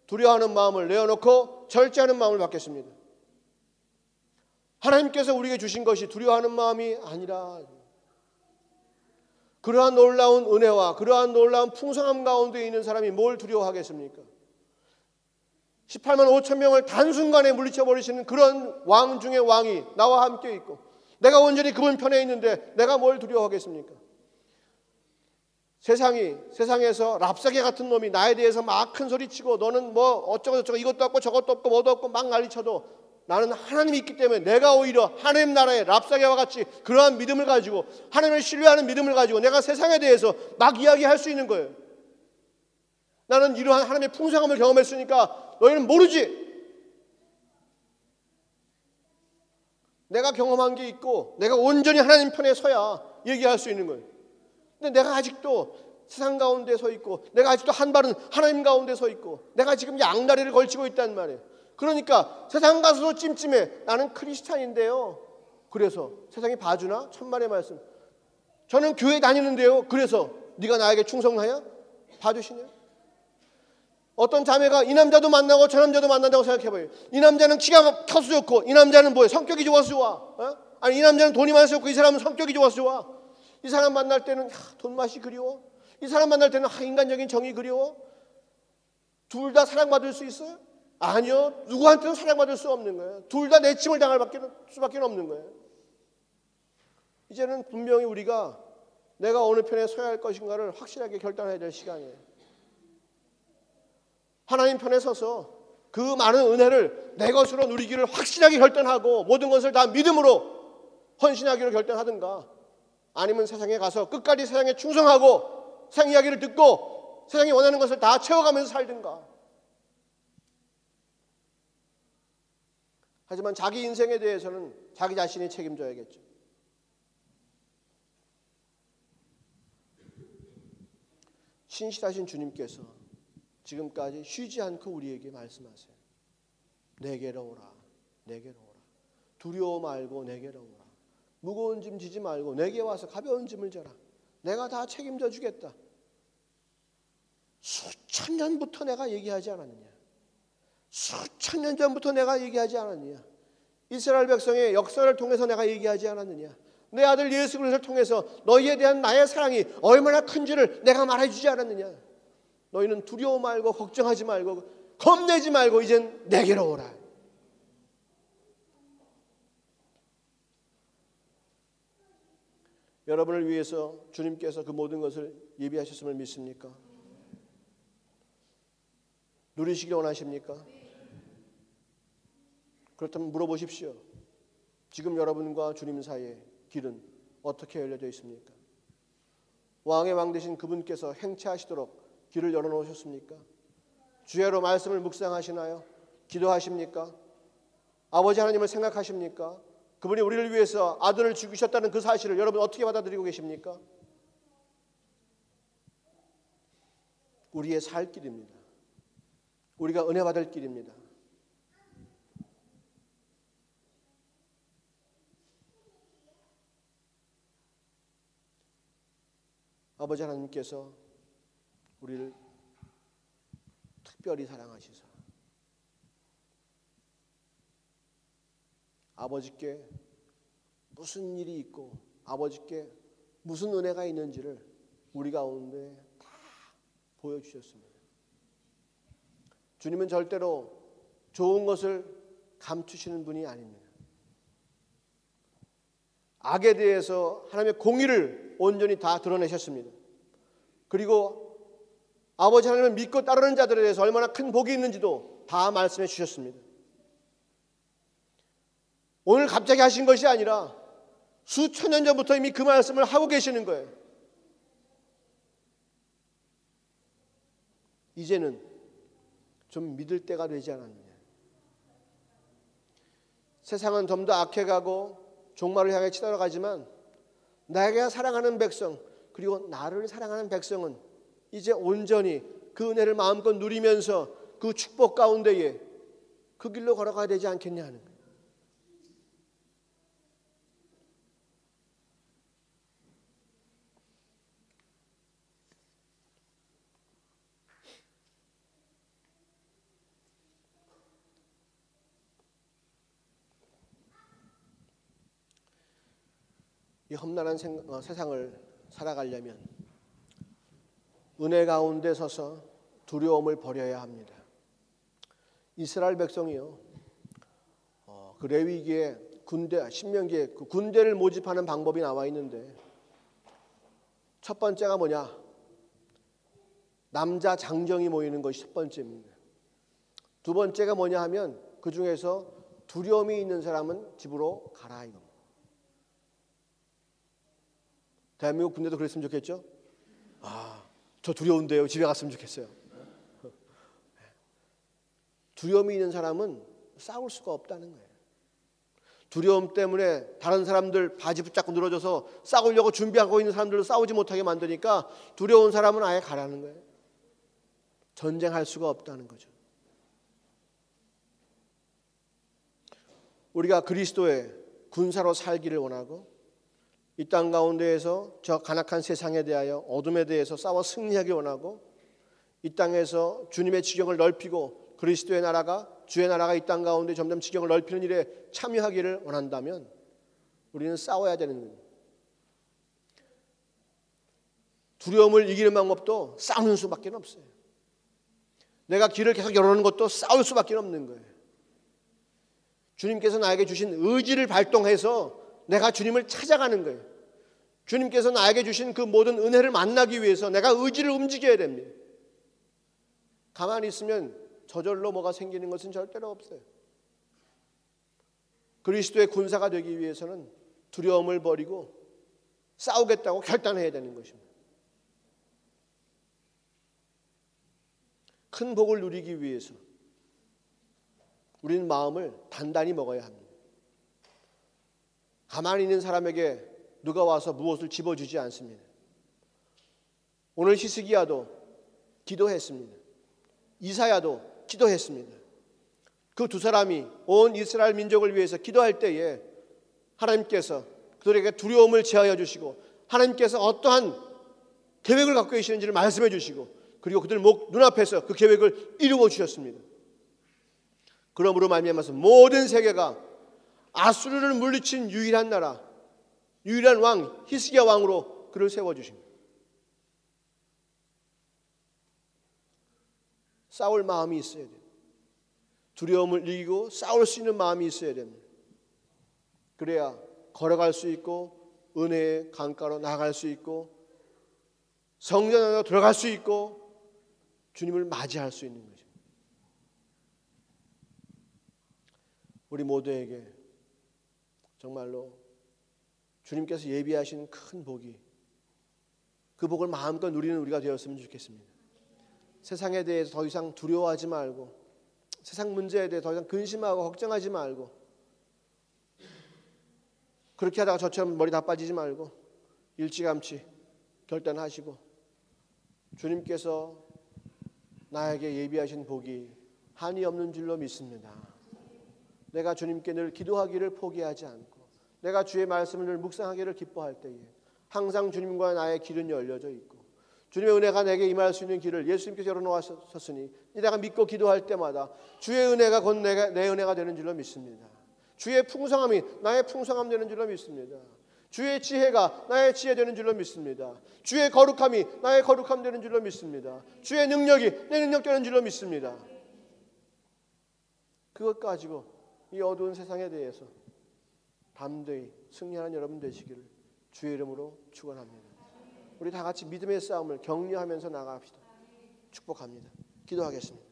두려워하는 마음을 내어놓고 절제하는 마음을 받겠습니다. 하나님께서 우리에게 주신 것이 두려워하는 마음이 아니라 그러한 놀라운 은혜와 그러한 놀라운 풍성함 가운데 있는 사람이 뭘 두려워하겠습니까? 18만 5천 명을 단순간에 물리쳐버리시는 그런 왕 중에 왕이 나와 함께 있고 내가 온전히 그분 편에 있는데 내가 뭘 두려워하겠습니까? 세상에서 랍사개 같은 놈이 나에 대해서 막 큰 소리치고 너는 뭐 어쩌고 저쩌고 이것도 없고 저것도 없고 뭐도 없고 막 난리쳐도 나는 하나님이 있기 때문에 내가 오히려 하나님 나라의 랍사개와 같이 그러한 믿음을 가지고 하나님을 신뢰하는 믿음을 가지고 내가 세상에 대해서 막 이야기할 수 있는 거예요. 나는 이러한 하나님의 풍성함을 경험했으니까 너희는 모르지. 내가 경험한 게 있고 내가 온전히 하나님 편에 서야 얘기할 수 있는 거예요. 근데 내가 아직도 세상 가운데 서 있고 내가 아직도 한 발은 하나님 가운데 서 있고 내가 지금 양다리를 걸치고 있단 말이에요. 그러니까 세상 가서도 찜찜해. 나는 크리스찬인데요. 그래서 세상이 봐주나? 천만의 말씀. 저는 교회 다니는데요. 그래서 네가 나에게 충성하냐? 봐주시냐? 어떤 자매가 이 남자도 만나고 저 남자도 만난다고 생각해봐요. 이 남자는 키가 커서 좋고 이 남자는 뭐예요? 성격이 좋아서 좋아. 아니 이 남자는 돈이 많아서 좋고 이 사람은 성격이 좋아서 좋아. 이 사람 만날 때는 돈 맛이 그리워. 이 사람 만날 때는 인간적인 정이 그리워. 둘 다 사랑받을 수 있어요? 아니요. 누구한테도 사랑받을 수 없는 거예요. 둘 다 내침을 당할 수밖에 없는 거예요. 이제는 분명히 우리가 내가 어느 편에 서야 할 것인가를 확실하게 결단해야 될 시간이에요. 하나님 편에 서서 그 많은 은혜를 내 것으로 누리기를 확실하게 결단하고 모든 것을 다 믿음으로 헌신하기로 결단하든가, 아니면 세상에 가서 끝까지 세상에 충성하고 세상 이야기를 듣고 세상이 원하는 것을 다 채워가면서 살든가. 하지만 자기 인생에 대해서는 자기 자신이 책임져야겠죠. 신실하신 주님께서 지금까지 쉬지 않고 우리에게 말씀하세요. 내게로 오라, 내게로 오라. 두려워 말고 내게로 오라. 무거운 짐 지지 말고 내게 와서 가벼운 짐을 져라. 내가 다 책임져 주겠다. 수천 년부터 내가 얘기하지 않았느냐? 수천 년 전부터 내가 얘기하지 않았느냐? 이스라엘 백성의 역사를 통해서 내가 얘기하지 않았느냐? 내 아들 예수 그리스도를 통해서 너희에 대한 나의 사랑이 얼마나 큰지를 내가 말해주지 않았느냐? 너희는 두려워 말고 걱정하지 말고 겁내지 말고 이젠 내게로 오라. 여러분을 위해서 주님께서 그 모든 것을 예비하셨음을 믿습니까? 누리시길 원하십니까? 그렇다면 물어보십시오. 지금 여러분과 주님 사이에 길은 어떻게 열려져 있습니까? 왕의 왕 되신 그분께서 행차하시도록 길을 열어놓으셨습니까? 주야로 말씀을 묵상하시나요? 기도하십니까? 아버지 하나님을 생각하십니까? 그분이 우리를 위해서 아들을 죽이셨다는 그 사실을 여러분 어떻게 받아들이고 계십니까? 우리의 살 길입니다. 우리가 은혜 받을 길입니다. 아버지 하나님께서 우리를 특별히 사랑하시사 아버지께 무슨 일이 있고 아버지께 무슨 은혜가 있는지를 우리 가운데 다 보여주셨습니다. 주님은 절대로 좋은 것을 감추시는 분이 아닙니다. 악에 대해서 하나님의 공의를 온전히 다 드러내셨습니다. 그리고 아버지 하나님을 믿고 따르는 자들에 대해서 얼마나 큰 복이 있는지도 다 말씀해 주셨습니다. 오늘 갑자기 하신 것이 아니라 수천 년 전부터 이미 그 말씀을 하고 계시는 거예요. 이제는 좀 믿을 때가 되지 않았느냐. 세상은 좀 더 악해가고 종말을 향해 치달아가지만 내가 사랑하는 백성 그리고 나를 사랑하는 백성은 이제 온전히 그 은혜를 마음껏 누리면서 그 축복 가운데에 그 길로 걸어가야 되지 않겠냐 하는 거예요. 이 험난한 세상을 살아가려면 은혜 가운데 서서 두려움을 버려야 합니다. 이스라엘 백성이요, 그 레위기에 군대, 신명기에 그 군대를 모집하는 방법이 나와 있는데 첫 번째가 뭐냐? 남자 장정이 모이는 것이 첫 번째입니다. 두 번째가 뭐냐 하면 그 중에서 두려움이 있는 사람은 집으로 가라 이겁니다. 대한민국 군대도 그랬으면 좋겠죠? 저 두려운데요. 집에 갔으면 좋겠어요. 두려움이 있는 사람은 싸울 수가 없다는 거예요. 두려움 때문에 다른 사람들 바지 붙잡고 늘어져서 싸우려고 준비하고 있는 사람들도 싸우지 못하게 만드니까 두려운 사람은 아예 가라는 거예요. 전쟁할 수가 없다는 거죠. 우리가 그리스도의 군사로 살기를 원하고 이 땅 가운데에서 저 간악한 세상에 대하여 어둠에 대해서 싸워 승리하기 원하고 이 땅에서 주님의 지경을 넓히고 그리스도의 나라가 주의 나라가 이 땅 가운데 점점 지경을 넓히는 일에 참여하기를 원한다면 우리는 싸워야 되는 거예요. 두려움을 이기는 방법도 싸우는 수밖에 없어요. 내가 길을 계속 열어놓는 것도 싸울 수밖에 없는 거예요. 주님께서 나에게 주신 의지를 발동해서 내가 주님을 찾아가는 거예요. 주님께서 나에게 주신 그 모든 은혜를 만나기 위해서 내가 의지를 움직여야 됩니다. 가만히 있으면 저절로 뭐가 생기는 것은 절대로 없어요. 그리스도의 군사가 되기 위해서는 두려움을 버리고 싸우겠다고 결단해야 되는 것입니다. 큰 복을 누리기 위해서 우리는 마음을 단단히 먹어야 합니다. 가만히 있는 사람에게 누가 와서 무엇을 집어주지 않습니다. 오늘 히스기야도 기도했습니다. 이사야도 기도했습니다. 그 두 사람이 온 이스라엘 민족을 위해서 기도할 때에 하나님께서 그들에게 두려움을 제하여 주시고 하나님께서 어떠한 계획을 갖고 계시는지를 말씀해 주시고 그리고 그들 눈앞에서 그 계획을 이루어 주셨습니다. 그러므로 말미암아서 모든 세계가 아수르를 물리친 유일한 나라, 유일한 왕 히스기야 왕으로 그를 세워주십니다. 싸울 마음이 있어야 돼요. 두려움을 이기고 싸울 수 있는 마음이 있어야 됩니다. 그래야 걸어갈 수 있고 은혜의 강가로 나아갈 수 있고 성전 안으로 들어갈 수 있고 주님을 맞이할 수 있는 거죠. 우리 모두에게 정말로 주님께서 예비하신 큰 복이 그 복을 마음껏 누리는 우리가 되었으면 좋겠습니다. 세상에 대해서 더 이상 두려워하지 말고 세상 문제에 대해 더 이상 근심하고 걱정하지 말고 그렇게 하다가 저처럼 머리 다 빠지지 말고 일찌감치 결단하시고 주님께서 나에게 예비하신 복이 한이 없는 줄로 믿습니다. 내가 주님께 늘 기도하기를 포기하지 않고 내가 주의 말씀을 늘 묵상하기를 기뻐할 때에 항상 주님과 나의 길은 열려져 있고 주님의 은혜가 내게 임할 수 있는 길을 예수님께서 열어놓으셨으니 내가 믿고 기도할 때마다 주의 은혜가 곧 내 은혜가 되는 줄로 믿습니다. 주의 풍성함이 나의 풍성함 되는 줄로 믿습니다. 주의 지혜가 나의 지혜 되는 줄로 믿습니다. 주의 거룩함이 나의 거룩함 되는 줄로 믿습니다. 주의 능력이 내 능력 되는 줄로 믿습니다. 그것 가지고 이 어두운 세상에 대해서 담대히 승리하는 여러분 되시기를 주의 이름으로 축원합니다. 우리 다 같이 믿음의 싸움을 격려하면서 나갑시다. 축복합니다. 기도하겠습니다.